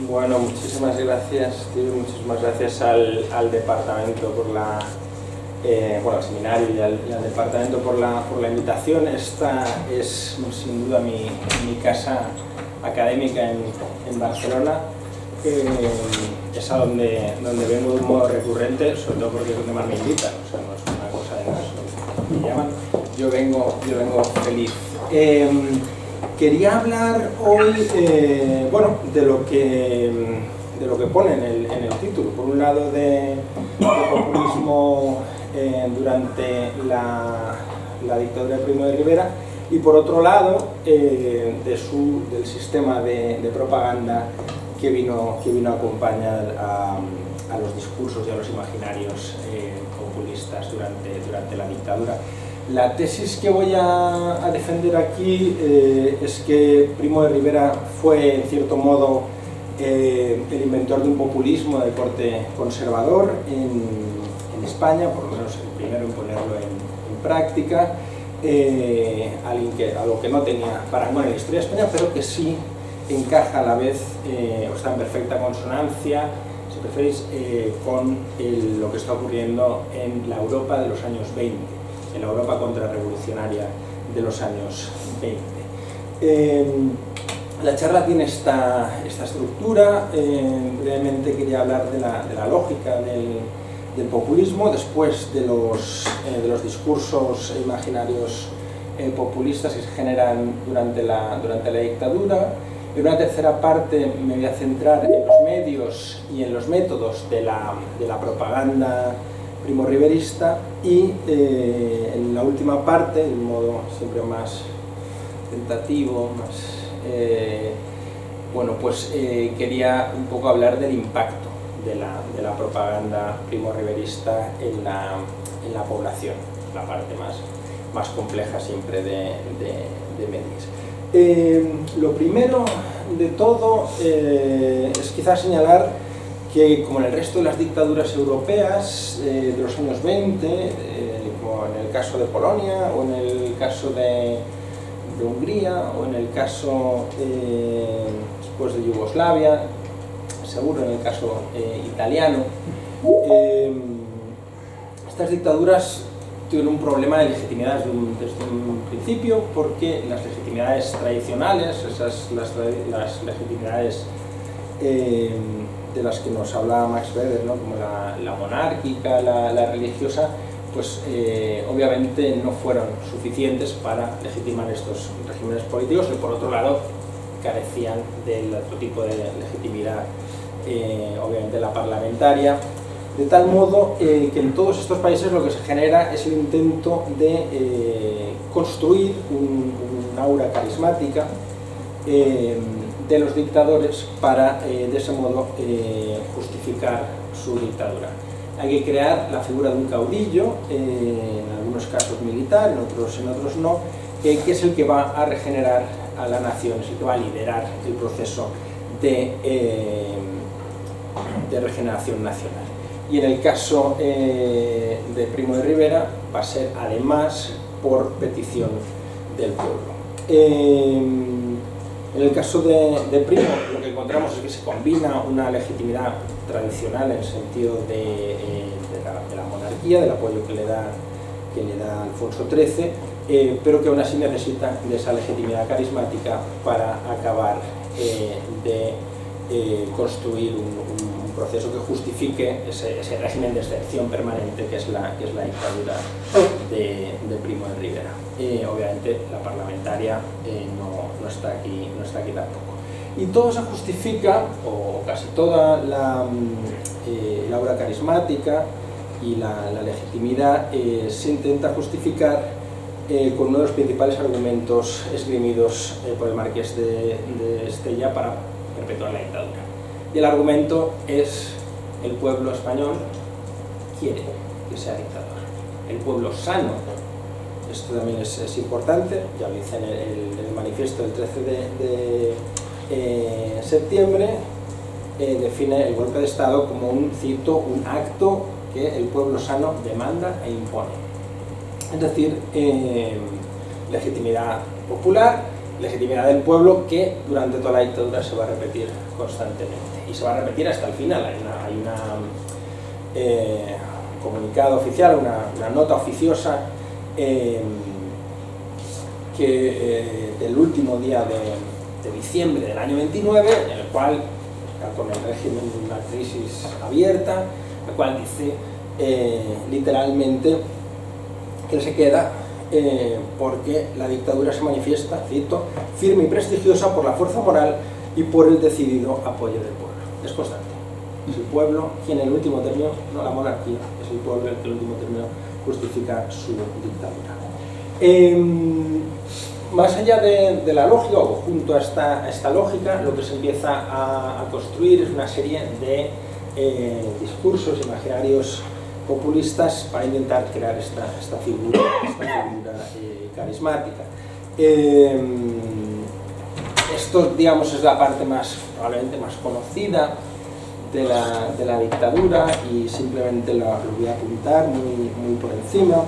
Bueno, muchísimas gracias, Steve, muchísimas gracias al departamento por la, al seminario y al departamento por la invitación. Esta es sin duda mi casa académica en Barcelona. Es a donde vengo de un modo recurrente, sobre todo porque es donde más me invitan, o sea, no es una cosa de más, me llaman. Yo vengo feliz. Quería hablar hoy de lo que pone en el título. Por un lado, de populismo durante la dictadura de Primo de Rivera, y por otro lado, del sistema de propaganda que vino a acompañar a los discursos y a los imaginarios populistas durante la dictadura. La tesis que voy a defender aquí es que Primo de Rivera fue, en cierto modo, el inventor de un populismo de corte conservador en España, por lo menos el primero en ponerlo en práctica, algo que no tenía parangón en la historia de España, pero que sí encaja a la vez, o está en perfecta consonancia, si preferís, con lo que está ocurriendo en la Europa de los años 20, en la Europa contrarrevolucionaria de los años 20. La charla tiene esta estructura. Brevemente quería hablar de la lógica del populismo, después de los discursos imaginarios populistas que se generan durante la dictadura. En una tercera parte me voy a centrar en los medios y en los métodos de la propaganda primorriverista, y en la última parte, de un modo siempre más tentativo, quería un poco hablar del impacto de la propaganda primorriverista en la población, la parte más compleja siempre de medios. Lo primero de todo es quizás señalar que, como en el resto de las dictaduras europeas de los años 20, como en el caso de Polonia, o en el caso de Hungría, o en el caso después de Yugoslavia, seguro en el caso italiano, estas dictaduras tuvieron un problema de legitimidad desde un principio, porque las legitimidades tradicionales, las legitimidades de las que nos hablaba Max Weber, ¿no? Como la monárquica, la religiosa, pues obviamente no fueron suficientes para legitimar estos regímenes políticos, que por otro lado carecían del otro tipo de legitimidad, obviamente la parlamentaria, de tal modo que en todos estos países lo que se genera es el intento de construir un aura carismática de los dictadores para de ese modo justificar su dictadura. Hay que crear la figura de un caudillo, en algunos casos militar, en otros no, que es el que va a regenerar a la nación, es el que va a liderar el proceso de regeneración nacional. Y en el caso de Primo de Rivera va a ser además por petición del pueblo. En el caso de Primo, lo que encontramos es que se combina una legitimidad tradicional en el sentido de la monarquía, del apoyo que le da Alfonso XIII, pero que aún así necesita de esa legitimidad carismática para acabar de construir un proceso que justifique ese régimen de excepción permanente que es la dictadura de Primo de Rivera. Obviamente la parlamentaria no está aquí tampoco. Y todo se justifica, o casi toda la aura carismática y la legitimidad se intenta justificar con uno de los principales argumentos esgrimidos por el marqués de Estella para perpetuar la dictadura. Y el argumento es: el pueblo español quiere que sea dictador. El pueblo sano, esto también es importante, ya lo dice en el manifiesto del 13 de septiembre, define el golpe de Estado como un acto que el pueblo sano demanda e impone. Es decir, legitimidad popular, legitimidad del pueblo, que durante toda la dictadura se va a repetir constantemente. y se va a repetir hasta el final. Hay un comunicado oficial, una nota oficiosa del último día de diciembre del año 29, en el cual, con el régimen de una crisis abierta, el cual dice literalmente que se queda porque la dictadura se manifiesta, cito, firme y prestigiosa por la fuerza moral y por el decidido apoyo del pueblo. Es constante. Es el pueblo quien en el último término, no la monarquía, es el pueblo el que en el último término justifica su dictadura. Más allá de la lógica, o junto a esta lógica, lo que se empieza a construir es una serie de discursos imaginarios populistas para intentar crear esta figura carismática. Esto, digamos, es la parte probablemente más conocida de la dictadura, y simplemente lo voy a apuntar muy por encima.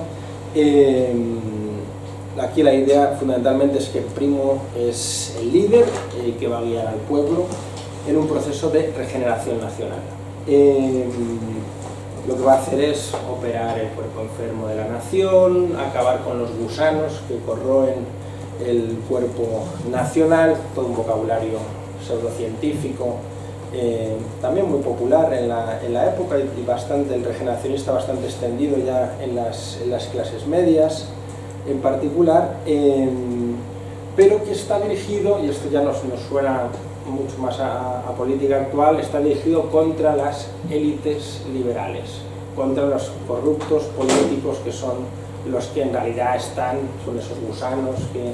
Aquí la idea fundamentalmente es que Primo es el líder que va a guiar al pueblo en un proceso de regeneración nacional. Lo que va a hacer es operar el cuerpo enfermo de la nación, acabar con los gusanos que corroen el cuerpo nacional, todo un vocabulario pseudocientífico, también muy popular en la época, y bastante, el regeneracionista bastante extendido ya en las clases medias en particular, pero que está dirigido, y esto ya nos suena mucho más a política actual, está dirigido contra las élites liberales, contra los corruptos políticos que son los que en realidad son esos gusanos que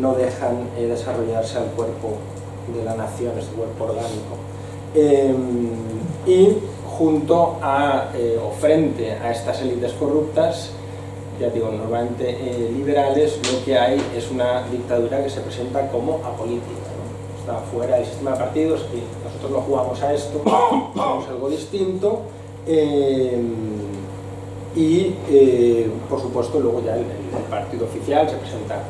no dejan desarrollarse al cuerpo de la nación, este cuerpo orgánico. Y junto o frente a estas élites corruptas, ya digo, normalmente liberales, lo que hay es una dictadura que se presenta como apolítica, ¿no? Está fuera del sistema de partidos, y nosotros no jugamos a esto, somos algo distinto, por supuesto luego ya el partido oficial se presenta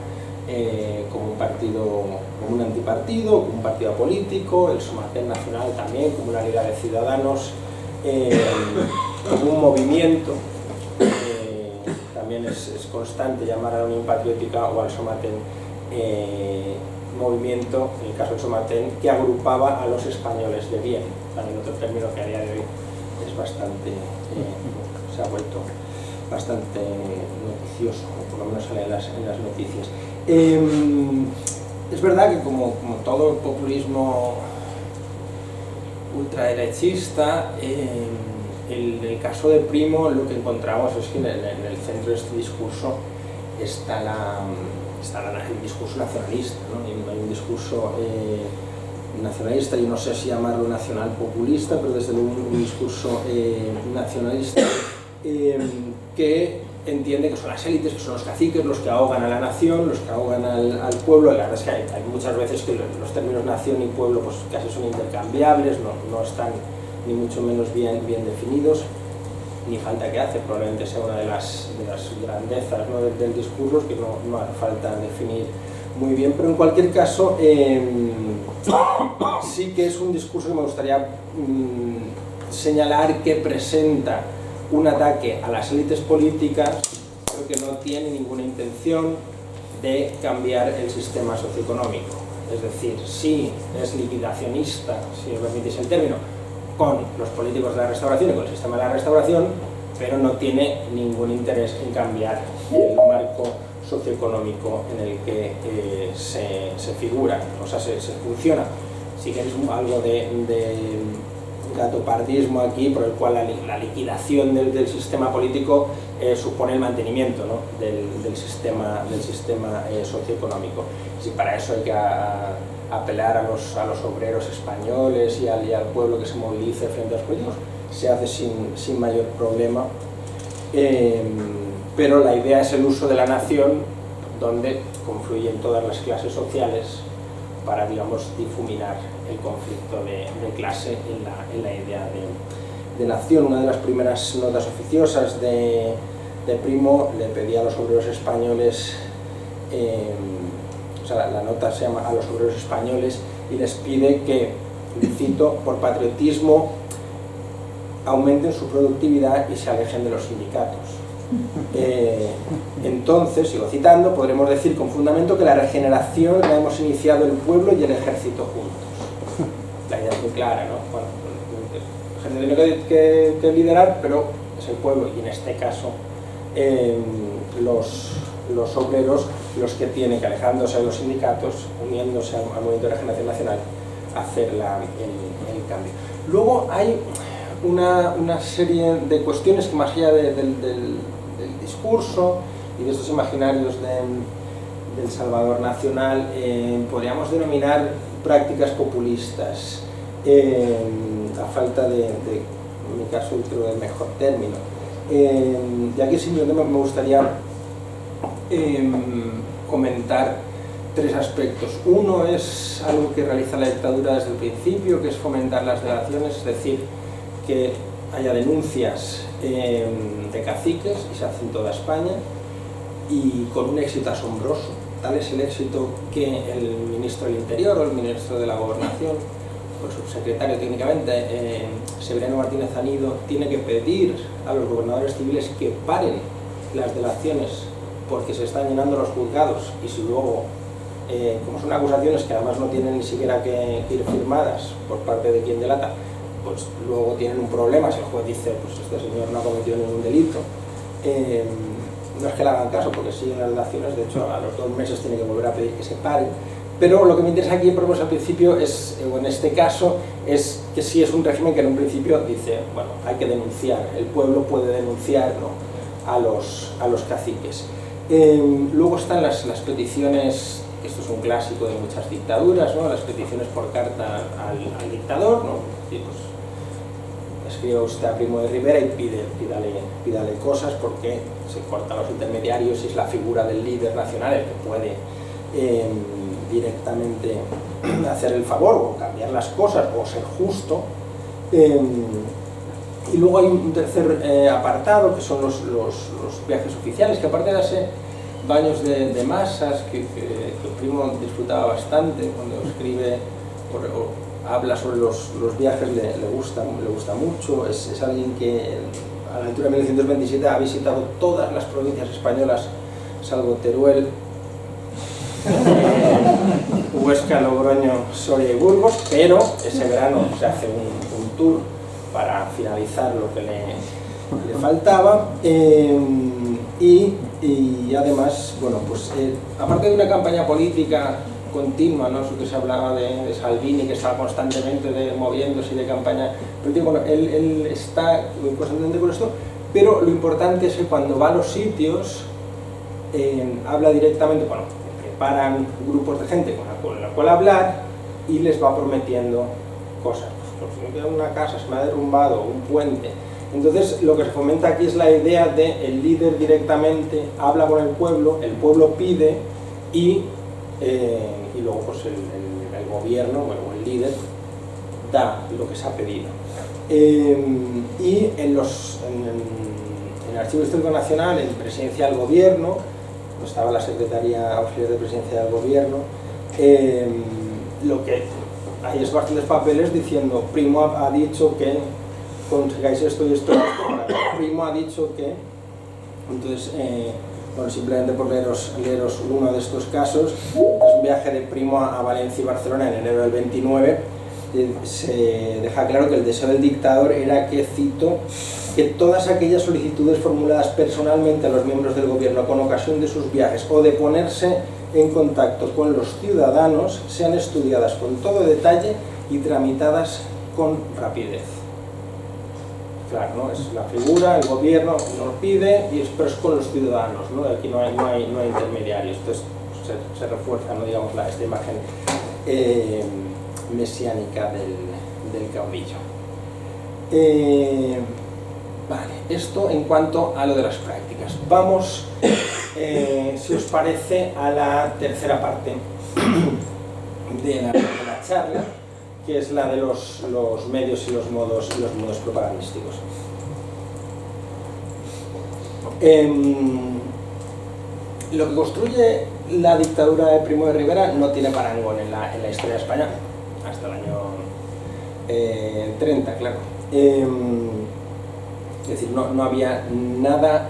como un partido, como un antipartido, como un partido político, el Somaten Nacional también, como una liga de ciudadanos, como un movimiento. También es constante llamar a la Unión Patriótica o al Somaten movimiento, en el caso del Somaten, que agrupaba a los españoles de bien, también otro término que a día de hoy es bastante, se ha vuelto bastante noticioso, o por lo menos sale en las noticias. Es verdad que como todo el populismo ultraderechista, en el caso de Primo lo que encontramos es que en el centro de este discurso está el discurso nacionalista, ¿no? Hay un discurso nacionalista, yo no sé si llamarlo nacional populista, pero desde luego un discurso nacionalista que entiende que son las élites, que son los caciques los que ahogan a la nación, los que ahogan al pueblo. La verdad es que hay muchas veces que los términos nación y pueblo pues casi son intercambiables, no están ni mucho menos bien definidos, ni falta que hace, probablemente sea una de las grandezas, ¿no? del discurso, que no hace falta definir muy bien, pero en cualquier caso sí que es un discurso que me gustaría señalar, que presenta un ataque a las élites políticas, pero que no tiene ninguna intención de cambiar el sistema socioeconómico. Es decir, sí es liquidacionista, si me permitís el término, con los políticos de la Restauración y con el sistema de la Restauración, pero no tiene ningún interés en cambiar el marco socioeconómico en el que se figura, o sea, se funciona. Si queréis algo de gatopardismo aquí, por el cual la liquidación del sistema político supone el mantenimiento, ¿no? del sistema socioeconómico. Si para eso hay que apelar a los obreros españoles y al pueblo que se movilice frente a los políticos, se hace sin mayor problema, pero la idea es el uso de la nación, donde confluyen todas las clases sociales, para, digamos, difuminar el conflicto de clase en la idea de nación. Una de las primeras notas oficiosas de Primo le pedía a los obreros españoles, o sea, la nota se llama A los obreros españoles, y les pide que cito, por patriotismo aumenten su productividad y se alejen de los sindicatos. Entonces, sigo citando, podremos decir con fundamento que la regeneración la hemos iniciado el pueblo y el ejército juntos. La idea es muy clara, ¿no? Bueno, el ejército tiene que liderar, pero es el pueblo, y en este caso los obreros los que tienen que, alejándose de los sindicatos, uniéndose al movimiento de regeneración nacional, hacer el cambio. Luego hay una serie de cuestiones que, más allá del discurso y de estos imaginarios del Salvador nacional, podríamos denominar prácticas populistas, a falta de, en mi caso, creo, del mejor término. Y aquí simplemente me gustaría comentar tres aspectos. Uno es algo que realiza la dictadura desde el principio, que es fomentar las delaciones, es decir, que haya denuncias de caciques, y se hace en toda España, y con un éxito asombroso. Tal es el éxito que el ministro del Interior o el ministro de la Gobernación, o el subsecretario técnicamente, Severiano Martínez Anido, tiene que pedir a los gobernadores civiles que paren las delaciones porque se están llenando los juzgados, y si luego, como son acusaciones que además no tienen ni siquiera que ir firmadas por parte de quien delata, pues luego tienen un problema si el juez dice, pues este señor no ha cometido ningún delito. No es que le hagan caso porque siguen las delaciones, de hecho a los 2 meses tiene que volver a pedir que se paren. Pero lo que me interesa aquí, por ejemplo, al principio, es, o en este caso, es que sí es un régimen que en un principio dice, bueno, hay que denunciar, el pueblo puede denunciar, ¿no?, a los caciques. Luego están las peticiones, esto es un clásico de muchas dictaduras, ¿no?, las peticiones por carta al dictador, ¿no? Y pues, escriba usted a Primo de Rivera y pídale cosas, porque se cortan los intermediarios y es la figura del líder nacional el que puede directamente hacer el favor o cambiar las cosas o ser justo. Y luego hay un tercer apartado, que son los viajes oficiales, que aparte de darse baños de masas, que Primo disfrutaba bastante cuando escribe o habla sobre los viajes, le gusta mucho. Es alguien que a la altura de 1927 ha visitado todas las provincias españolas, salvo Teruel, Huesca, Logroño, Soria y Burgos, pero ese verano se hace un tour para finalizar lo que le faltaba, y además, bueno, pues aparte de una campaña política continua, ¿no?, eso que se hablaba de Salvini, que estaba constantemente moviéndose, y de campaña política, bueno, él está constantemente con esto, pero lo importante es que cuando va a los sitios habla directamente, bueno, preparan grupos de gente con la cual hablar y les va prometiendo cosas. Pues si me queda una casa, se me ha derrumbado, un puente. Entonces lo que se fomenta aquí es la idea de el líder directamente habla con el pueblo pide, y luego pues el gobierno, bueno, el líder da lo que se ha pedido. Y en el Archivo Histórico Nacional, en Presidencia del Gobierno, estaba la Secretaría Auxiliar de Presidencia del Gobierno, lo que hay es bastantes papeles diciendo Primo ha dicho que consigáis esto y esto, Primo ha dicho que, entonces, bueno, simplemente por leeros uno de estos casos, es un viaje de Primo a Valencia y Barcelona en enero del 29, se deja claro que el deseo del dictador era que, cito, que todas aquellas solicitudes formuladas personalmente a los miembros del gobierno con ocasión de sus viajes o de ponerse en contacto con los ciudadanos sean estudiadas con todo detalle y tramitadas con rapidez. Claro, ¿no? Es la figura, el gobierno nos pide, pero es con los ciudadanos, ¿no? Aquí no hay intermediarios. Entonces se refuerza, ¿no?, digamos, esta imagen mesiánica del caudillo. Vale, esto en cuanto a lo de las prácticas. Vamos, si os parece, a la tercera parte de la charla, que es la de los medios y los modos propagandísticos. Lo que construye la dictadura de Primo de Rivera no tiene parangón en la historia de España hasta el año 30, claro. Es decir, no había nada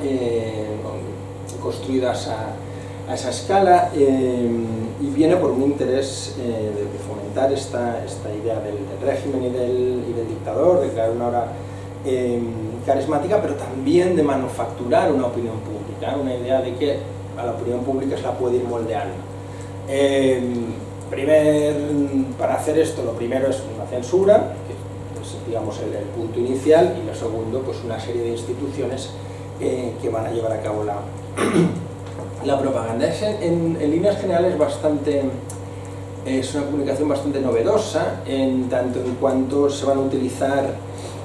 construido a esa escala, y viene por un interés de fomentar esta idea del régimen y del dictador, de crear una obra carismática, pero también de manufacturar una opinión pública, una idea de que a la opinión pública se la puede ir moldeando. Para hacer esto, lo primero es una censura, que es, digamos, el punto inicial, y lo segundo, pues una serie de instituciones que van a llevar a cabo la propaganda. En líneas generales es una comunicación bastante novedosa, en tanto en cuanto se van a utilizar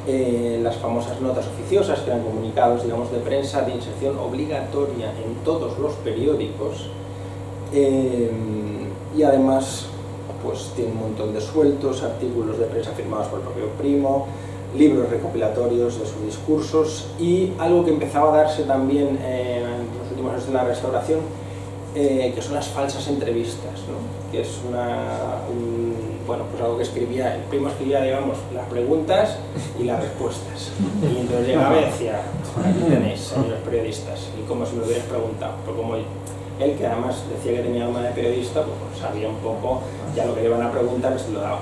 las famosas notas oficiosas, que eran comunicados, digamos, de prensa de inserción obligatoria en todos los periódicos, y además pues tiene un montón de sueltos, artículos de prensa firmados por el propio Primo, libros recopilatorios de sus discursos, y algo que empezaba a darse también en los últimos años de la Restauración, que son las falsas entrevistas, ¿no? Que es bueno, pues algo que escribía, el Primo escribía, digamos, las preguntas y las respuestas, y entonces llegaba y decía, aquí tenéis, señores periodistas, y como si me hubierais preguntado, pues como él, que además decía que tenía alma de periodista, pues sabía un poco ya lo que le iban a preguntar, se lo daba.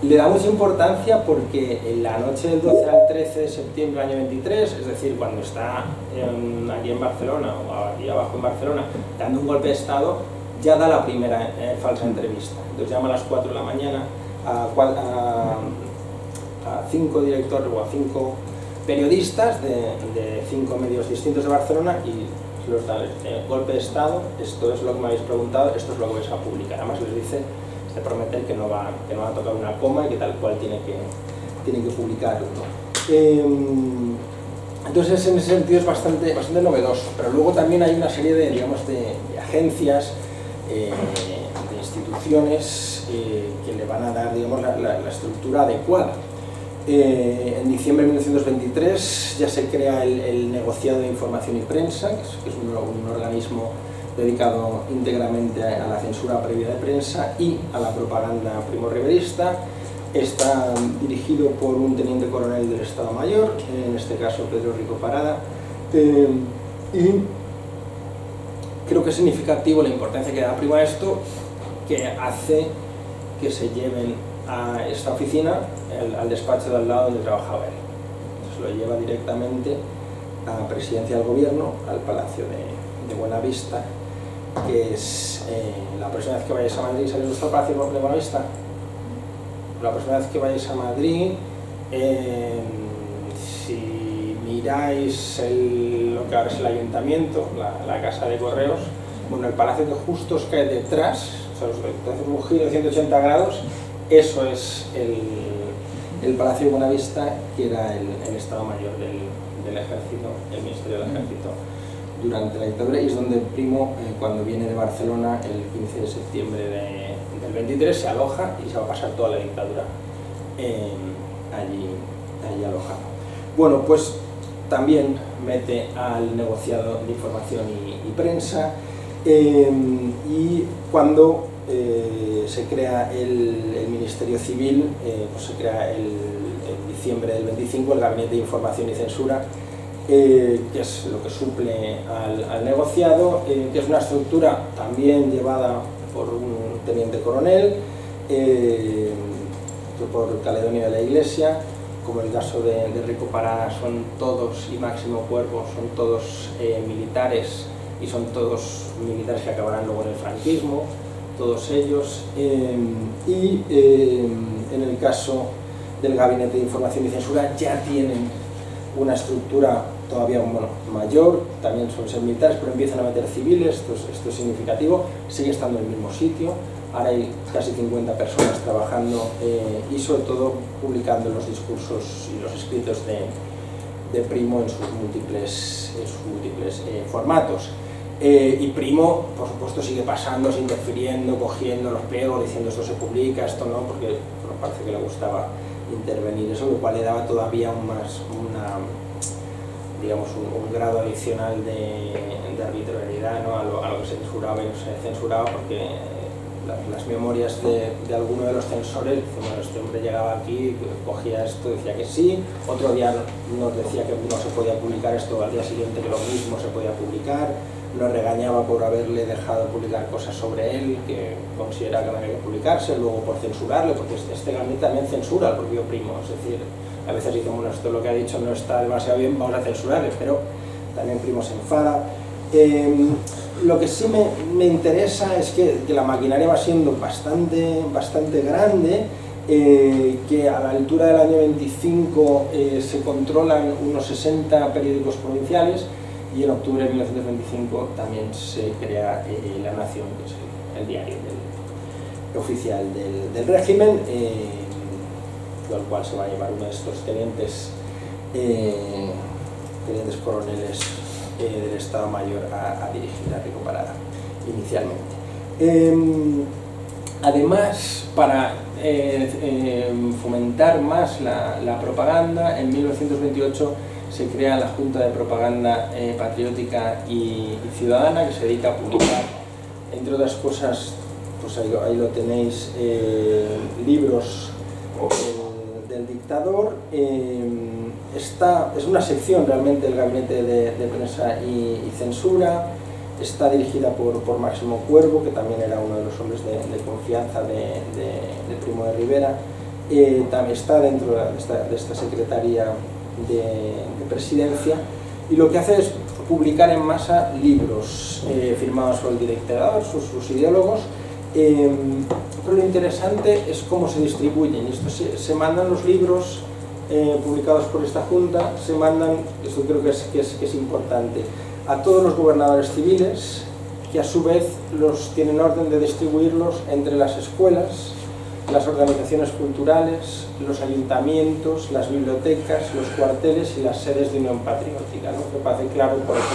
Le da mucha importancia porque en la noche del 12 al 13 de septiembre del año 23, es decir, cuando está aquí en Barcelona, o aquí abajo en Barcelona, dando un golpe de Estado, ya da la primera falsa entrevista. Entonces llama a las 4 de la mañana a 5 directores o a 5 periodistas de 5 medios distintos de Barcelona, y los da golpe de Estado, esto es lo que me habéis preguntado, esto es lo que vais a publicar. Además les dice, se promete que no va a tocar una coma y que tal cual tiene que publicarlo, ¿no? Entonces en ese sentido es bastante novedoso, pero luego también hay una serie de, digamos, de agencias, de instituciones que le van a dar, digamos, la estructura adecuada. En diciembre de 1923 ya se crea el Negociado de Información y Prensa, que es un organismo dedicado íntegramente a la censura previa de prensa y a la propaganda primo-riverista. Está dirigido por un teniente coronel del Estado Mayor, en este caso Pedro Rico Parada, y creo que es significativo la importancia que da Primo a esto, que hace que se lleven a esta oficina al despacho de al lado donde trabajaba él. Se lo lleva directamente a la presidencia del gobierno, al Palacio de Buenavista, que es la próxima vez que vayáis a Madrid. ¿Sabéis vuestro Palacio de Buenavista? La próxima vez que vayáis a Madrid, si miráis lo que ahora es el ayuntamiento, la casa de correos, bueno, el palacio que justo os cae detrás, o sea, os hace un giro de 180 grados, eso es el Palacio de Buenavista, que era el Estado Mayor del Ejército, el Ministerio del Ejército, durante la dictadura, y es donde Primo, cuando viene de Barcelona el 15 de septiembre del 23, se aloja y se va a pasar toda la dictadura allí alojado. Bueno, pues también mete al Negociado de Información y Prensa, y cuando se crea el Ministerio Civil, pues se crea en diciembre del 25 el Gabinete de Información y Censura, que es lo que suple al negociado, que es una estructura también llevada por un teniente coronel, por Caledonio de la Iglesia. Como el caso de Rico Parada, son todos, y Máximo Cuervo, son todos militares, y son todos militares que acabarán luego en el franquismo, todos ellos. Y en el caso del Gabinete de Información y Censura ya tienen una estructura todavía mayor, también son ser militares, pero empiezan a meter civiles, esto es significativo, sigue estando en el mismo sitio, ahora hay casi 50 personas trabajando y sobre todo publicando los discursos y los escritos de Primo en sus múltiples formatos. Y Primo, por supuesto, sigue pasándose, interfiriendo, cogiendo los pliegos, diciendo esto se publica, esto no, porque parece que le gustaba intervenir eso, lo cual le daba todavía un grado adicional de arbitrariedad, ¿no? a lo que se censuraba y no se censuraba, porque las memorias de alguno de los censores. Bueno, este hombre llegaba aquí, cogía esto, decía que sí, otro día nos decía que no se podía publicar esto, al día siguiente que lo mismo se podía publicar, nos regañaba por haberle dejado publicar cosas sobre él que considera que no había que publicarse, luego por censurarle, porque este gabinete también censura al propio Primo, es decir, a veces dice, bueno, esto lo que ha dicho no está demasiado bien, vamos a censurarle, pero también Primo se enfada. Lo que sí me interesa es que la maquinaria va siendo bastante grande, que a la altura del año 25 se controlan unos 60 periódicos provinciales, y en octubre de 1925 también se crea La Nación, que es el diario oficial del régimen, al cual se va a llevar uno de estos tenientes coroneles del Estado Mayor a dirigir a Rico Parada inicialmente. Además, para fomentar más la propaganda, en 1928 se crea la Junta de Propaganda Patriótica y Ciudadana, que se dedica a publicar, entre otras cosas, pues ahí lo tenéis, libros del dictador. Es una sección realmente del Gabinete de Prensa y Censura. Está dirigida por Máximo Cuervo, que también era uno de los hombres de confianza de Primo de Rivera. También está dentro de esta secretaría de presidencia, y lo que hace es publicar en masa libros firmados por el dictador, sus ideólogos, pero lo interesante es cómo se distribuyen. Esto se mandan los libros publicados por esta junta, se mandan, esto creo que es importante, a todos los gobernadores civiles, que a su vez los tienen orden de distribuirlos entre las escuelas, las organizaciones culturales, los ayuntamientos, las bibliotecas, los cuarteles y las sedes de Unión Patriótica, ¿no? Que parece claro por eso.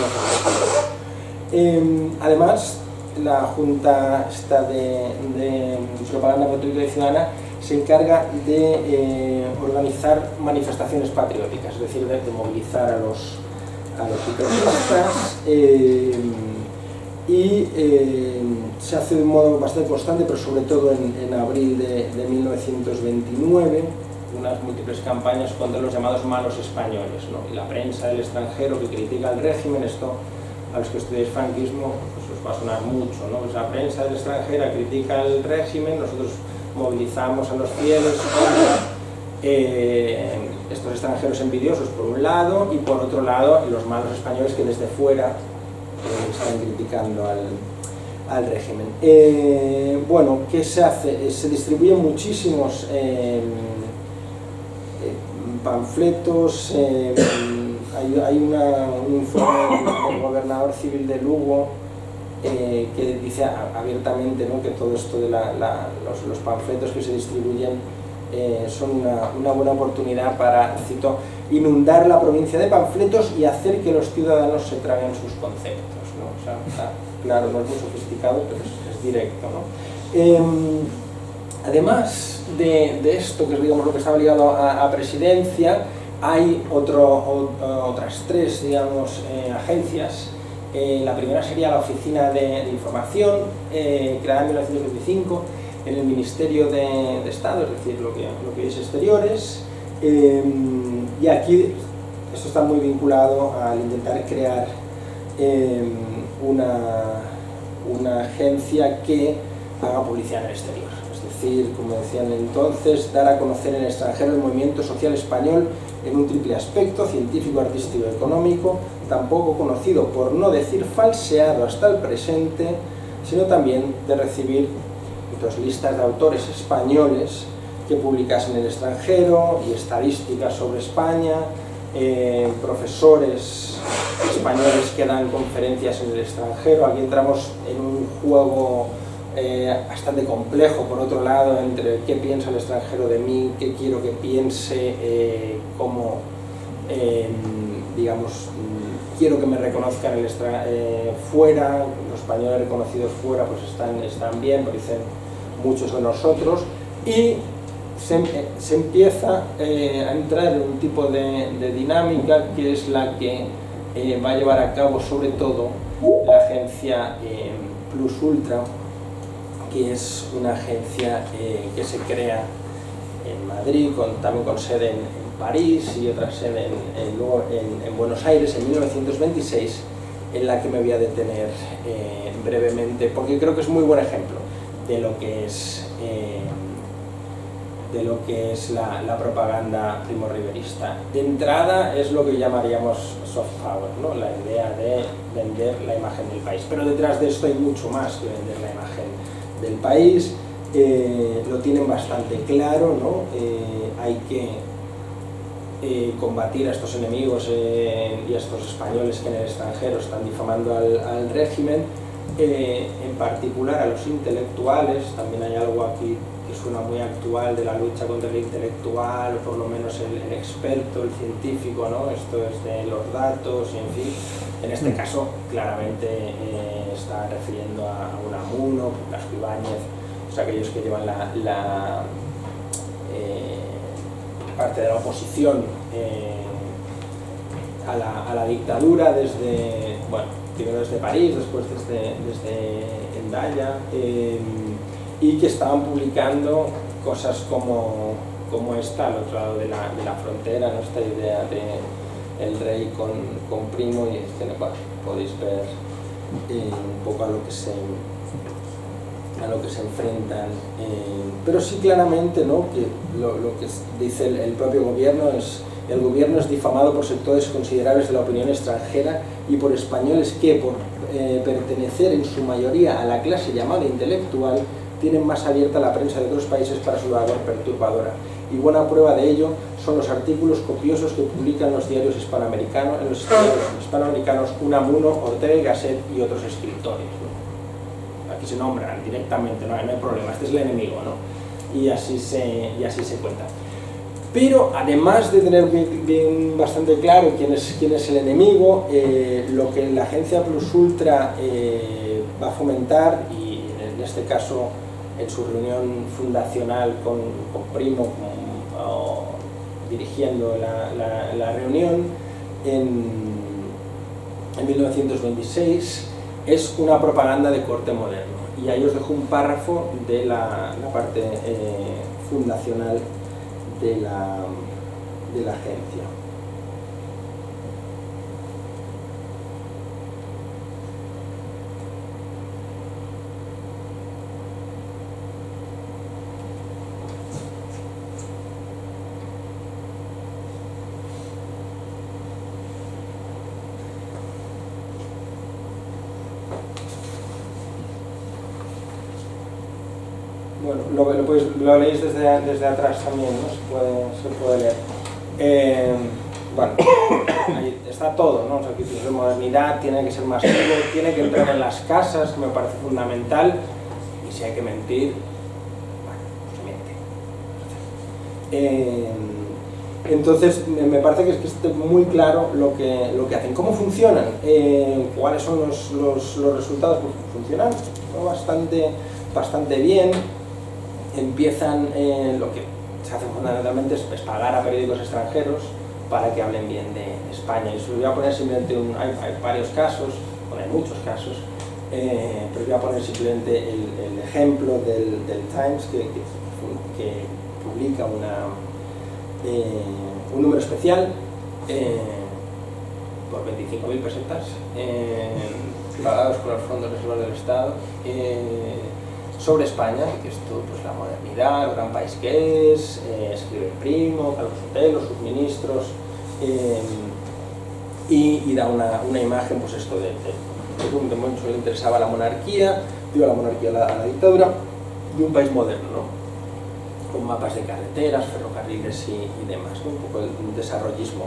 Además, la Junta de Propaganda Patriótica y Ciudadana se encarga de organizar manifestaciones patrióticas, es decir, de movilizar a los ciclistas, y se hace de un modo bastante constante, pero sobre todo en abril de 1929, unas múltiples campañas contra los llamados malos españoles, ¿no? Y la prensa del extranjero que critica el régimen. Esto, a los que estudiáis franquismo, pues os va a sonar mucho, ¿no? Pues la prensa del extranjero critica el régimen, nosotros movilizamos a los fieles contra estos extranjeros envidiosos por un lado, y por otro lado los malos españoles que desde fuera están criticando al régimen. Bueno, ¿qué se hace? Se distribuyen muchísimos panfletos. Hay un informe del gobernador civil de Lugo que dice abiertamente, ¿no?, que todo esto de los panfletos que se distribuyen son una buena oportunidad para, cito, inundar la provincia de panfletos y hacer que los ciudadanos se traguen sus conceptos, ¿no? O sea, claro, no es muy sofisticado, pero es directo, ¿no? Además de esto, que es, digamos, lo que estaba ligado a presidencia, hay otras tres, digamos, agencias. La primera sería la Oficina de Información, creada en 1925 en el Ministerio de Estado, es decir, lo que es Exteriores, y aquí esto está muy vinculado al intentar crear una agencia que haga publicidad en el exterior. Es decir, como decían entonces, dar a conocer en el extranjero el movimiento social español en un triple aspecto: científico, artístico y económico, tampoco conocido, por no decir falseado hasta el presente, sino también de recibir listas de autores españoles que publicasen en el extranjero y estadísticas sobre España, profesores españoles que dan conferencias en el extranjero. Aquí entramos en un juego bastante complejo, por otro lado, entre qué piensa el extranjero de mí, qué quiero que piense, cómo, digamos, quiero que me reconozcan fuera. Los españoles reconocidos fuera pues están bien, lo dicen muchos de nosotros, y se empieza a entrar en un tipo de dinámica que es la que va a llevar a cabo sobre todo la agencia Plus Ultra, que es una agencia que se crea en Madrid, también con sede en París y otra sede luego en Buenos Aires en 1926, en la que me voy a detener brevemente, porque creo que es muy buen ejemplo de lo que es la propaganda primo-riverista. De entrada es lo que llamaríamos soft power, ¿no? La idea de vender la imagen del país, pero detrás de esto hay mucho más que vender la imagen del país. Lo tienen bastante claro, ¿no? Hay que combatir a estos enemigos y a estos españoles que en el extranjero están difamando al régimen, en particular a los intelectuales. También hay algo aquí que suena muy actual de la lucha contra el intelectual, o por lo menos el experto, el científico, ¿no? Esto es de los datos, y en fin. En este caso, claramente está refiriendo a Unamuno, Blasco Ibáñez, o sea, aquellos que llevan la parte de la oposición a la dictadura desde, bueno, primero desde París, después desde Hendaya, y que estaban publicando cosas como esta al otro lado de la frontera, ¿no? Esta idea de el rey con Primo, y bueno, podéis ver un poco a lo que se enfrentan, pero sí claramente, ¿no? Que lo que dice el propio gobierno es: el gobierno es difamado por sectores considerables de la opinión extranjera y por españoles que, por pertenecer en su mayoría a la clase llamada intelectual, tienen más abierta la prensa de otros países para su labor perturbadora. Y buena prueba de ello son los artículos copiosos que publican los diarios hispanoamericanos, Unamuno, Ortega y Gasset y otros escritores, ¿no? Aquí se nombran directamente, no hay problema, este es el enemigo, ¿no? Y así se cuenta. Pero además de tener bastante claro quién es el enemigo, lo que la agencia Plus Ultra va a fomentar, y en este caso en su reunión fundacional con Primo, dirigiendo la reunión en 1926, es una propaganda de corte moderno. Y ahí os dejo un párrafo de la parte fundacional de la agencia. Bueno, lo leéis desde atrás también, ¿no? Se puede leer. Bueno, ahí está todo, ¿no? O sea, que la modernidad tiene que ser más vivo, tiene que entrar en las casas, que me parece fundamental, y si hay que mentir, bueno, se miente. Entonces, me parece que es muy claro lo que hacen. ¿Cómo funcionan? ¿Cuáles son los resultados? Pues funcionan, ¿no? bastante bien. Empiezan, lo que se hace fundamentalmente es pagar a periódicos extranjeros para que hablen bien de España. Y os voy a poner simplemente hay varios casos, bueno, hay muchos casos, pero voy a poner simplemente el ejemplo del Times, que publica un número especial por 25.000 pesetas, pagados con los fondos reservados del Estado, sobre España, que esto, pues la modernidad, el gran país que es, escribe Primo, Carlos Sotelo, sus ministros, y da una imagen, pues esto de mucho le interesaba la monarquía, la dictadura, de un país moderno, ¿no? Con mapas de carreteras, ferrocarriles y demás, ¿no? Un poco el desarrollismo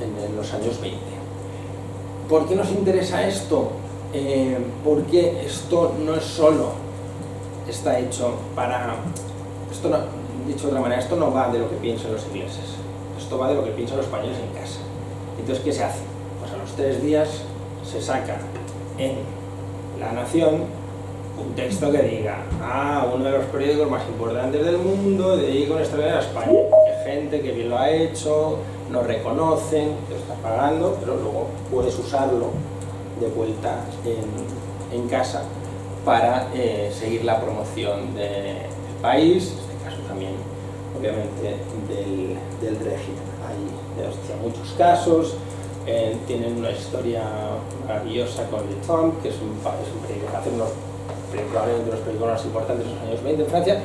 en los años 20. ¿Por qué nos interesa esto? Porque esto no es solo, está hecho para, esto no, dicho de otra manera, esto no va de lo que piensan los ingleses, esto va de lo que piensan los españoles en casa. Entonces, ¿qué se hace? Pues a los 3 días se saca en La Nación un texto que diga: uno de los periódicos más importantes del mundo dedica una historia a España, que gente que bien lo ha hecho, nos reconocen, que lo estás pagando, pero luego puedes usarlo de vuelta en casa para seguir la promoción del país, en este caso también obviamente del régimen. Hay muchos casos, tienen una historia maravillosa con Le Temps, que es un periódico que hace probablemente los periódicos más importantes de los años 20 en Francia,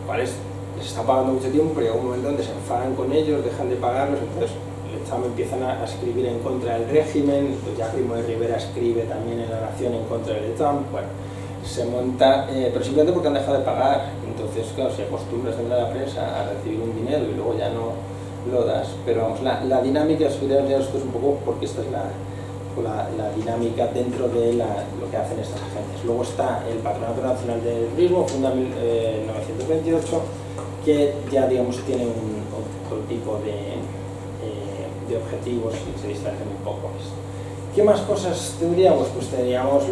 cuales les están pagando mucho tiempo, pero llega un momento donde se enfadan con ellos, dejan de pagarlos, entonces Le Temps empiezan a escribir en contra del régimen, pues ya Primo de Rivera escribe también en La Nación en contra de Le Temps, bueno, se monta, pero simplemente porque han dejado de pagar. Entonces, claro, si acostumbras de la prensa a recibir un dinero y luego ya no lo das, pero vamos, la dinámica, os quería enseñar esto un poco porque esta es la dinámica dentro de lo que hacen estas agencias. Luego está el Patronato Nacional del Turismo, fundado en 1928, que ya, digamos, tiene otro tipo de objetivos y se distancian un poco. ¿Qué más cosas tendríamos? Pues tendríamos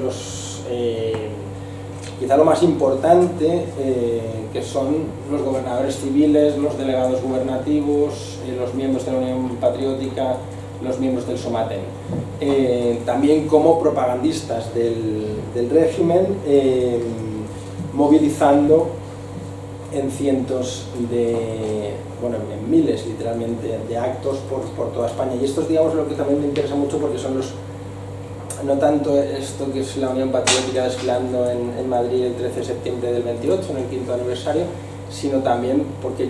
quizá lo más importante, que son los gobernadores civiles, los delegados gubernativos, los miembros de la Unión Patriótica, los miembros del Somaten. También como propagandistas del régimen, movilizando en cientos en miles literalmente de actos por toda España. Y esto es, digamos, lo que también me interesa mucho, porque son no tanto esto que es la Unión Patriótica desfilando en Madrid el 13 de septiembre del 28, en el 5º aniversario, sino también porque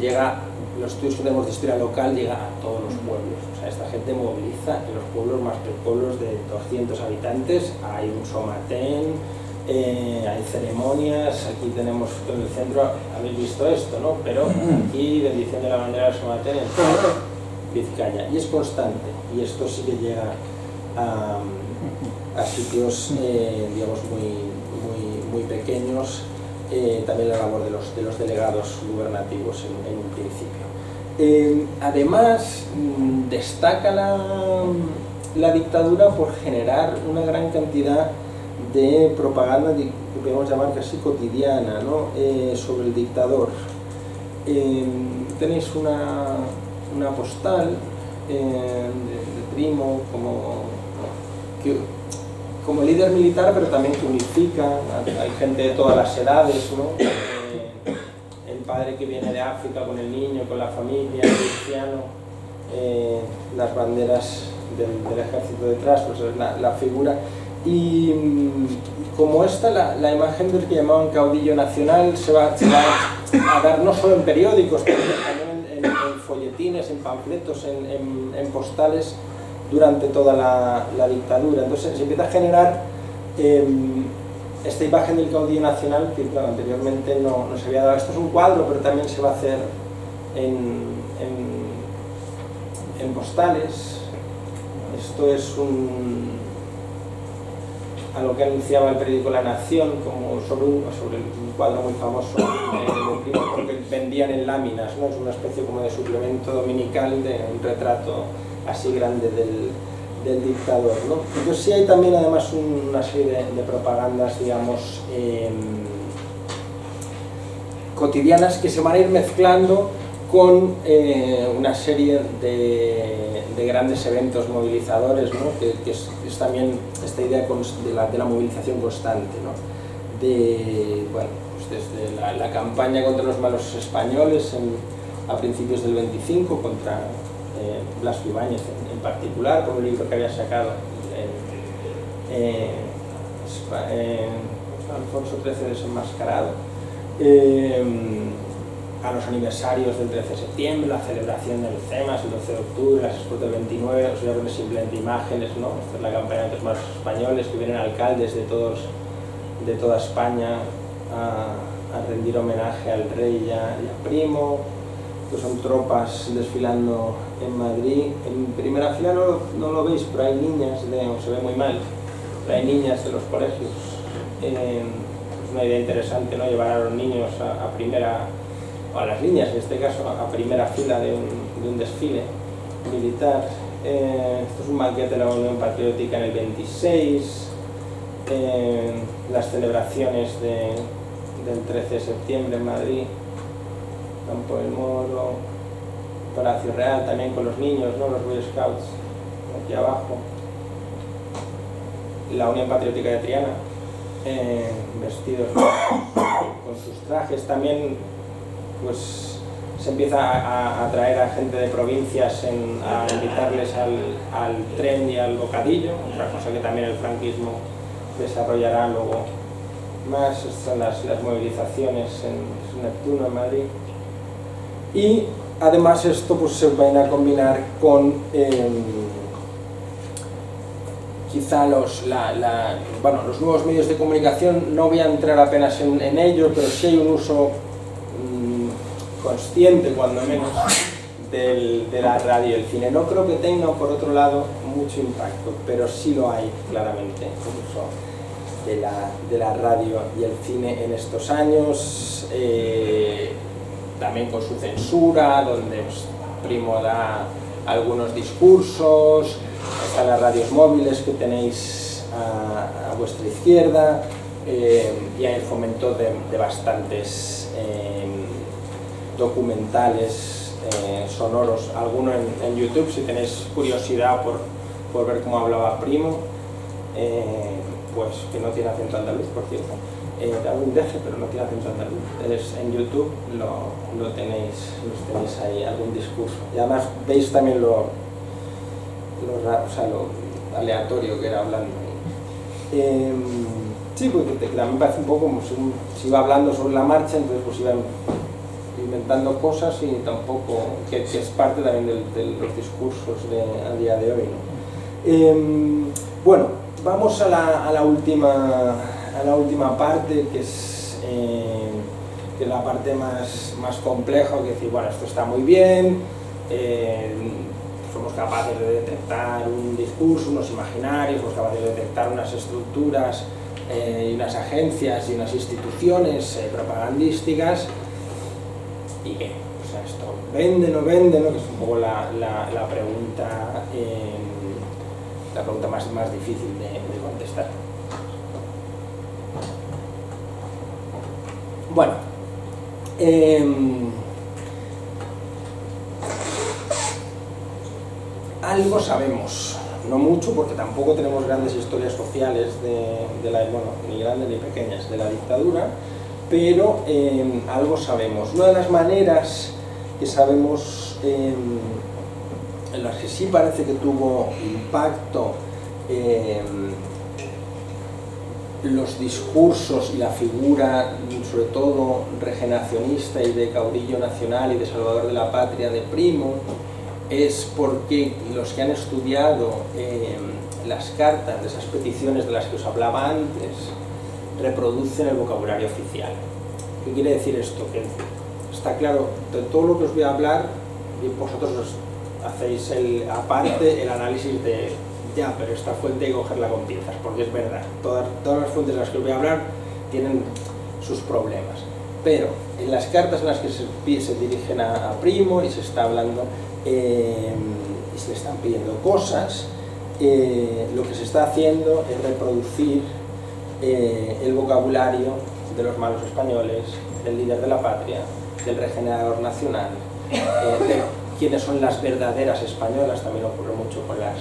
los estudios que tenemos de historia local llega a todos los pueblos. O sea, esta gente moviliza en los pueblos pueblos de 200 habitantes, hay un Somaten, hay ceremonias, aquí tenemos en el centro, habéis visto esto, ¿no? Pero aquí bendición de la bandera del Somaten en Vizcaya, y es constante, y esto sí que llega a sitios digamos muy pequeños, también la labor de los delegados gubernativos en un principio. Además, destaca la dictadura por generar una gran cantidad de propaganda que podemos llamar casi cotidiana, ¿no? Sobre el dictador. Tenéis una postal de Primo como líder militar, pero también que unifica, hay gente de todas las edades, ¿no? El padre que viene de África con el niño, con la familia, el cristiano, las banderas del ejército detrás, pues es la figura. Y como esta, la imagen del que llamaban caudillo nacional se va a dar no solo en periódicos, pero también en folletines, en panfletos, en postales, durante toda la dictadura. Entonces se empieza a generar esta imagen del caudillo nacional que, claro, anteriormente no se había dado. Esto es un cuadro, pero también se va a hacer en postales. Esto es a lo que anunciaba el periódico La Nación, como sobre un cuadro muy famoso de Primo, porque vendían en láminas, ¿no? Es una especie como de suplemento dominical de un retrato así grande del dictador, ¿no? Entonces sí hay también además una serie de propagandas, digamos, cotidianas, que se van a ir mezclando con una serie de grandes eventos movilizadores, ¿no? que es también esta idea de la movilización constante, ¿no? Pues desde la campaña contra los malos españoles a principios del 25, contra Blas Ibáñez en particular, con un libro que había sacado Alfonso XIII desenmascarado, a los aniversarios del 13 de septiembre, la celebración del CEMAS el 12 de octubre, las Expo del 29, os voy a poner simplemente imágenes, ¿no? Esta es la campaña de los malos españoles, que vienen alcaldes de toda España a rendir homenaje al rey y a Primo. Estos son tropas desfilando en Madrid. En primera fila no lo veis, pero hay niñas, se ve muy mal, pero hay niñas de los colegios. Es una idea interesante, ¿no? Llevar a los niños a primera, o a las niñas en este caso, a primera fila de un desfile militar. Esto es un banquete de la Unión Patriótica en el 26, las celebraciones del 13 de septiembre en Madrid, Campo del Moro, Palacio Real, también con los niños, ¿no? Los Boy Scouts, aquí abajo, la Unión Patriótica de Triana, vestidos con sus trajes. También pues se empieza a atraer a gente de provincias a invitarles al tren y al bocadillo, otra cosa que también el franquismo desarrollará luego más. Son las movilizaciones en Neptuno, en Madrid. Y además esto pues se va a combinar con quizá los nuevos medios de comunicación. No voy a entrar apenas en ello, pero sí hay un uso consciente, cuando menos, de la radio y el cine. No creo que tenga, por otro lado, mucho impacto, pero sí lo hay claramente, el uso de la radio y el cine en estos años, también con su censura, donde pues, Primo da algunos discursos. Están las radios móviles que tenéis a vuestra izquierda, y hay el fomento de bastantes documentales sonoros, alguno en YouTube si tenéis curiosidad por ver cómo hablaba Primo, pues que no tiene acento andaluz, por cierto, da un deje pero no tiene acento andaluz. En YouTube los tenéis ahí, algún discurso, y además veis también lo aleatorio que era hablando. Sí, porque también parece un poco como si iba hablando sobre la marcha, entonces pues iba inventando cosas, y tampoco, que es parte también de los discursos a día de hoy, ¿no? Bueno, vamos a la última parte, que es la parte más compleja, que decir, bueno, esto está muy bien, somos capaces de detectar un discurso, unos imaginarios, somos capaces de detectar unas estructuras y unas agencias y unas instituciones propagandísticas. ¿Y qué? O sea, ¿esto vende, no vende? ¿No? Que es un poco la pregunta más difícil de contestar. Bueno, algo sabemos, no mucho, porque tampoco tenemos grandes historias sociales ni grandes ni pequeñas, de la dictadura, pero algo sabemos. Una de las maneras que sabemos, en las que sí parece que tuvo impacto los discursos y la figura, sobre todo regeneracionista y de caudillo nacional y de salvador de la patria de Primo, es porque los que han estudiado las cartas de esas peticiones de las que os hablaba antes reproducen el vocabulario oficial. ¿Qué quiere decir esto? Que está claro, de todo lo que os voy a hablar, y vosotros hacéis aparte el análisis de ya, pero esta fuente hay que cogerla con pinzas, porque es verdad, todas las fuentes de las que os voy a hablar tienen sus problemas, pero en las cartas en las que se dirigen a Primo y se está hablando y se le están pidiendo cosas, lo que se está haciendo es reproducir el vocabulario de los malos españoles, del líder de la patria, del regenerador nacional, de quiénes son las verdaderas españolas. También ocurre mucho con las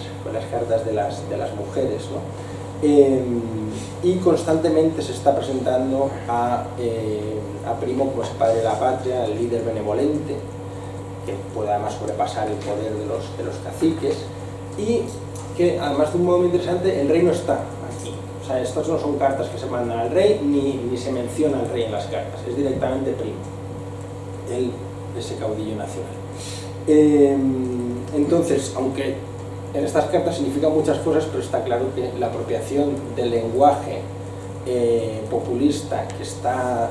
cartas de las mujeres, ¿no? Y constantemente se está presentando a Primo como ese padre de la patria, el líder benevolente, que puede además sobrepasar el poder de los caciques, y que además de un modo muy interesante, el rey no está aquí. O sea, estas no son cartas que se mandan al rey, ni se menciona al rey en las cartas, es directamente Primo, ese caudillo nacional. Entonces, aunque en estas cartas significan muchas cosas, pero está claro que la apropiación del lenguaje populista que está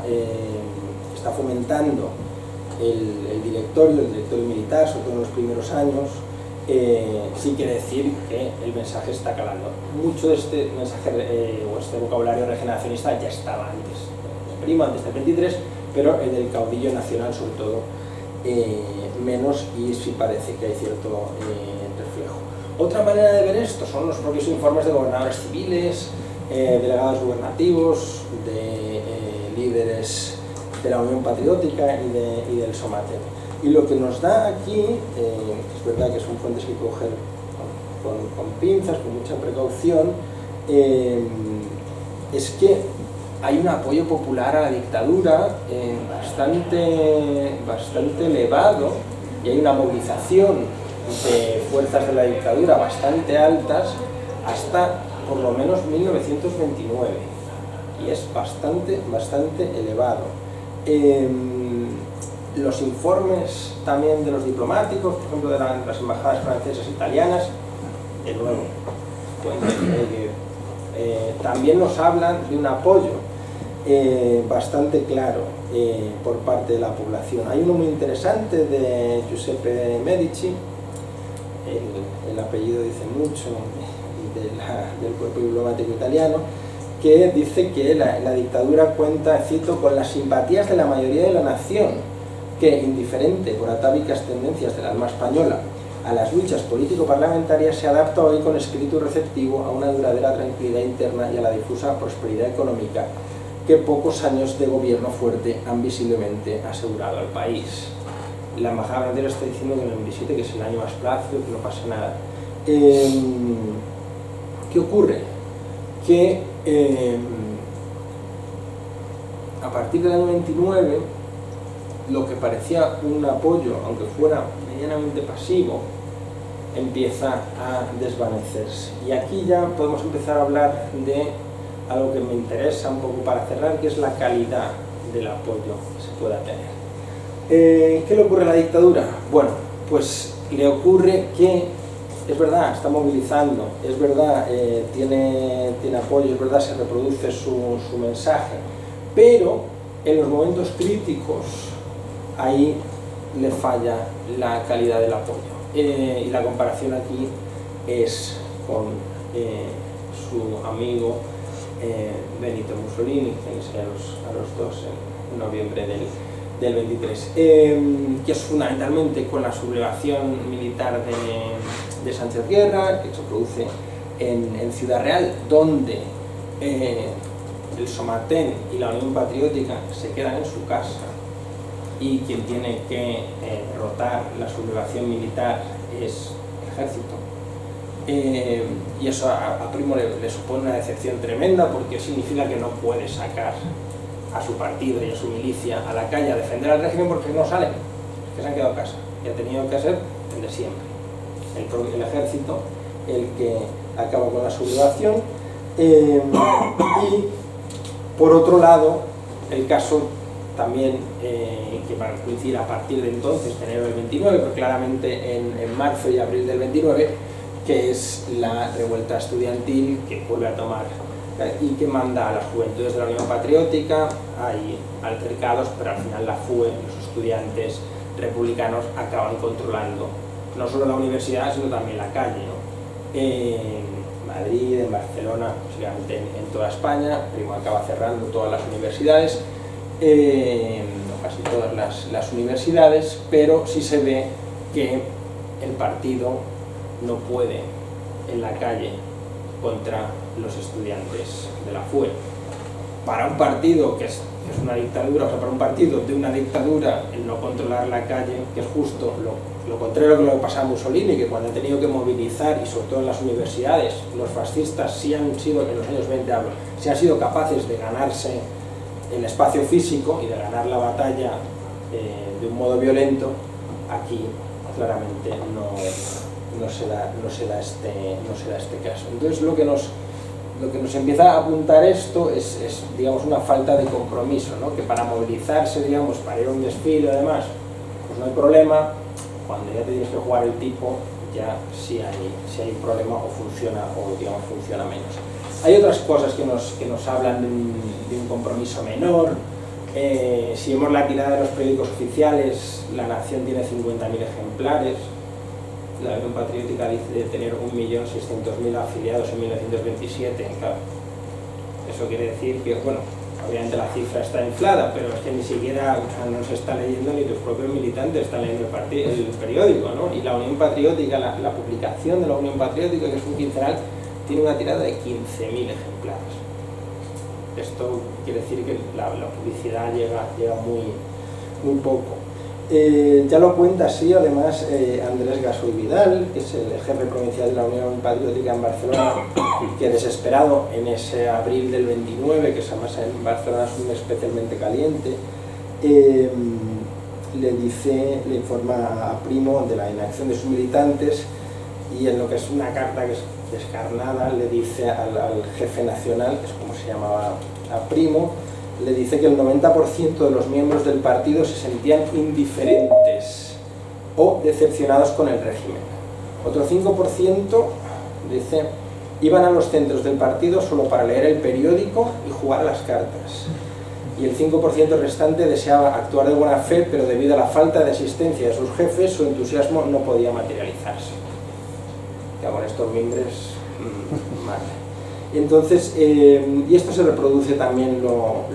fomentando el directorio militar, sobre todo en los primeros años, sí quiere decir que el mensaje está calando. Mucho de este mensaje o este vocabulario regeneracionista ya estaba antes de Primo, antes del 23, pero el del caudillo nacional sobre todo menos, y sí parece que hay cierto reflejo. Otra manera de ver esto son los propios informes de gobernadores civiles, delegados gubernativos, de líderes de la Unión Patriótica y del Somater. Y lo que nos da aquí, es verdad que son fuentes que coger con pinzas, con mucha precaución, es que hay un apoyo popular a la dictadura bastante elevado, y hay una movilización de fuerzas de la dictadura bastante altas hasta por lo menos 1929, y es bastante elevado. Los informes también de los diplomáticos, por ejemplo de las embajadas francesas e italianas, de nuevo, también nos hablan de un apoyo bastante claro por parte de la población. Hay uno muy interesante de Giuseppe Medici, el apellido dice mucho del cuerpo diplomático italiano, que dice que la dictadura cuenta, cito, con las simpatías de la mayoría de la nación, que, indiferente por atávicas tendencias del alma española a las luchas político-parlamentarias, se adapta hoy con espíritu receptivo a una duradera tranquilidad interna y a la difusa prosperidad económica que pocos años de gobierno fuerte han visiblemente asegurado al país. La embajada francesa está diciendo que en el 27, que es el año más plácido, que no pasa nada. ¿Qué ocurre? Que a partir del año 29, lo que parecía un apoyo, aunque fuera medianamente pasivo, empieza a desvanecerse. Y aquí ya podemos empezar a hablar de algo que me interesa un poco para cerrar, que es la calidad del apoyo que se pueda tener. ¿Qué le ocurre a la dictadura? Bueno, pues le ocurre que, es verdad, está movilizando, es verdad, tiene apoyo, es verdad, se reproduce su mensaje, pero en los momentos críticos ahí le falla la calidad del apoyo. Y la comparación aquí es con su amigo Benito Mussolini, que tenéis a los dos en noviembre del 23, que es fundamentalmente con la sublevación militar de Sánchez Guerra, que se produce en Ciudad Real, donde el Somatén y la Unión Patriótica se quedan en su casa, y quien tiene que derrotar la sublevación militar es el ejército. Y eso a Primo le supone una decepción tremenda, porque significa que no puede sacar a su partido y a su milicia a la calle a defender al régimen, porque no salen, que se han quedado en casa, y ha tenido que ser el de siempre, el ejército, el que acaba con la sublevación. Y por otro lado, el caso también que va a coincidir a partir de entonces, de enero del 29, pero claramente en marzo y abril del 29, que es la revuelta estudiantil que vuelve a tomar y que manda a las juventudes de la Unión Patriótica. Hay altercados, pero al final la FUE, los estudiantes republicanos, acaban controlando no solo la universidad, sino también la calle, ¿no? En Madrid, en Barcelona, posiblemente en toda España. Primo acaba cerrando todas las universidades, o casi todas las universidades, pero sí se ve que el partido no puede en la calle contra los estudiantes de la FUE. Para un partido que es una dictadura, o sea, para un partido de una dictadura, el no controlar la calle, que es justo lo contrario de lo que pasa a Mussolini, que cuando ha tenido que movilizar, y sobre todo en las universidades, los fascistas sí han sido, en los años 20 hablo, sí han sido capaces de ganarse el espacio físico y de ganar la batalla de un modo violento. Aquí claramente no se da este caso. Entonces lo que nos empieza a apuntar esto es digamos, una falta de compromiso, ¿no? Que para movilizarse, digamos, para ir a un desfile, además, pues no hay problema. Cuando ya te tienes que jugar el tipo, ya sí hay un problema, o funciona menos. Hay otras cosas que nos hablan de un compromiso menor. Si vemos la tirada de los periódicos oficiales, La Nación tiene 50.000 ejemplares, la Unión Patriótica dice de tener 1.600.000 afiliados en 1927. Claro, eso quiere decir que, bueno, obviamente la cifra está inflada, pero es que ni siquiera no se está leyendo, ni los propios militantes están leyendo el periódico, ¿no? Y la Unión Patriótica, la publicación de la Unión Patriótica, que es un quincenal, tiene una tirada de 15.000 ejemplares. Esto quiere decir que la publicidad llega muy poco. Ya lo cuenta así, además, Andrés Gasoy Vidal, que es el jefe provincial de la Unión Patriótica en Barcelona, que desesperado en ese abril del 29, que además en Barcelona es un especialmente caliente, le informa a Primo de la inacción de sus militantes, y en lo que es una carta que es descarnada le dice al jefe nacional, que es como se llamaba a Primo, le dice que el 90% de los miembros del partido se sentían indiferentes o decepcionados con el régimen. Otro 5%, dice, iban a los centros del partido solo para leer el periódico y jugar a las cartas. Y el 5% restante deseaba actuar de buena fe, pero debido a la falta de asistencia de sus jefes, su entusiasmo no podía materializarse. Ya con estos mimbres, vale. Entonces, y esto se reproduce también, lo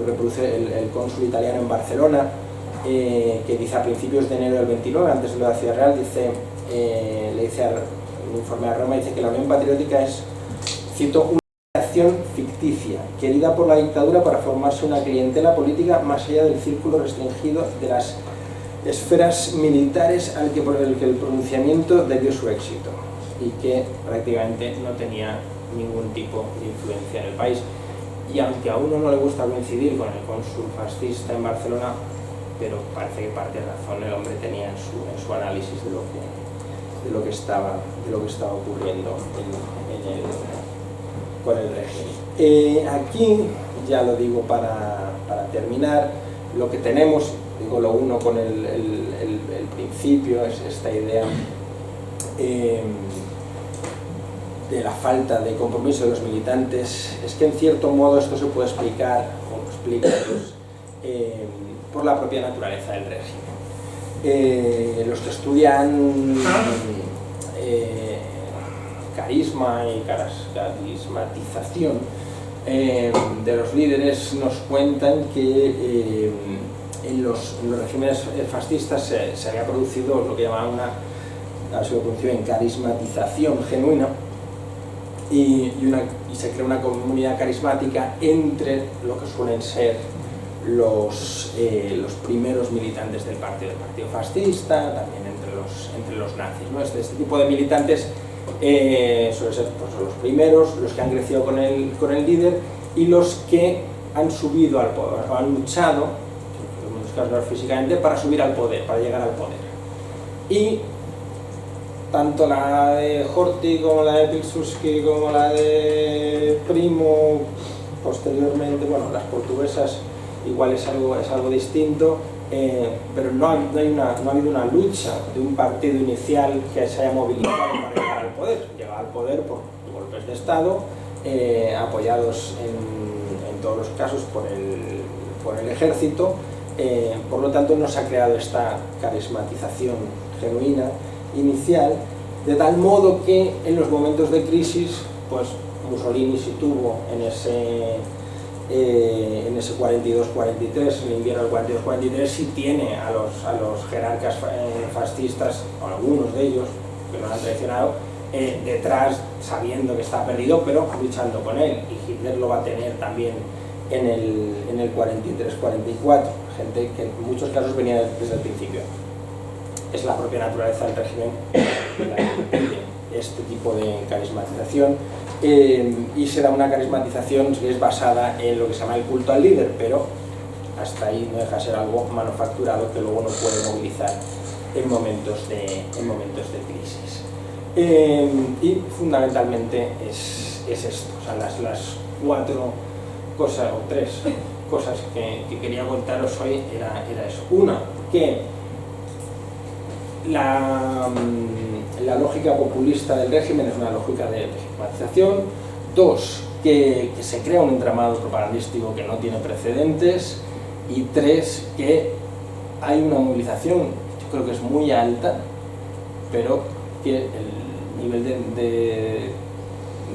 reproduce el cónsul italiano en Barcelona, que dice a principios de enero del 29, antes de lo de la Ciudad Real, dice, le dice un informe a Roma, dice que la Unión Patriótica es, cito, una acción ficticia, querida por la dictadura para formarse una clientela política más allá del círculo restringido de las esferas militares por el que el pronunciamiento debió su éxito, y que prácticamente no tenía ningún tipo de influencia en el país. Y aunque a uno no le gusta coincidir con el cónsul fascista en Barcelona, pero parece que parte de razón el hombre tenía en su análisis de lo que estaba ocurriendo con el régimen. Aquí, ya lo digo para terminar, lo que tenemos, digo lo uno con el principio, es esta idea de la falta de compromiso de los militantes. Es que en cierto modo esto se puede explicar, o lo explica, por la propia naturaleza del régimen. Los que estudian carisma y carismatización de los líderes nos cuentan que en los regímenes fascistas se había producido lo que llamaban en carismatización genuina, y se crea una comunidad carismática entre lo que suelen ser los primeros militantes del partido fascista, también entre los nazis, ¿no? Este tipo de militantes suelen ser pues, los primeros, los que han crecido con el líder, y los que han subido al poder, o han luchado, en muchos casos físicamente, para subir al poder, para llegar al poder. Y tanto la de Horthy como la de Pilsudski como la de Primo, posteriormente, bueno, las portuguesas igual es algo distinto, pero no ha habido una lucha de un partido inicial que se haya movilizado para llegar al poder. Llega al poder por golpes de Estado, apoyados en todos los casos por el ejército, por lo tanto no se ha creado esta carismatización genuina inicial, de tal modo que en los momentos de crisis, pues Mussolini sí tuvo en ese 42-43, en el invierno del 42-43, sí tiene a los jerarcas fascistas, o algunos de ellos, que lo han traicionado, detrás, sabiendo que está perdido, pero luchando con él, y Hitler lo va a tener también en el 43-44, gente que en muchos casos venía desde el principio. Es la propia naturaleza del régimen la que impide este tipo de carismatización, y se da una carismatización que es basada en lo que se llama el culto al líder, pero hasta ahí no deja de ser algo manufacturado que luego no puede movilizar en momentos de crisis. Y fundamentalmente es esto, o sea, las cuatro cosas, o tres cosas que quería contaros hoy era eso. Una, que la lógica populista del régimen es una lógica de legitimatización. Dos, que se crea un entramado propagandístico que no tiene precedentes. Y tres, que hay una movilización, yo creo que es muy alta, pero que el nivel de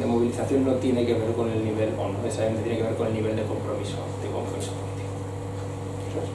movilización no tiene que ver con el nivel, o no necesariamente tiene que ver con el nivel de compromiso político. ¿Eso es?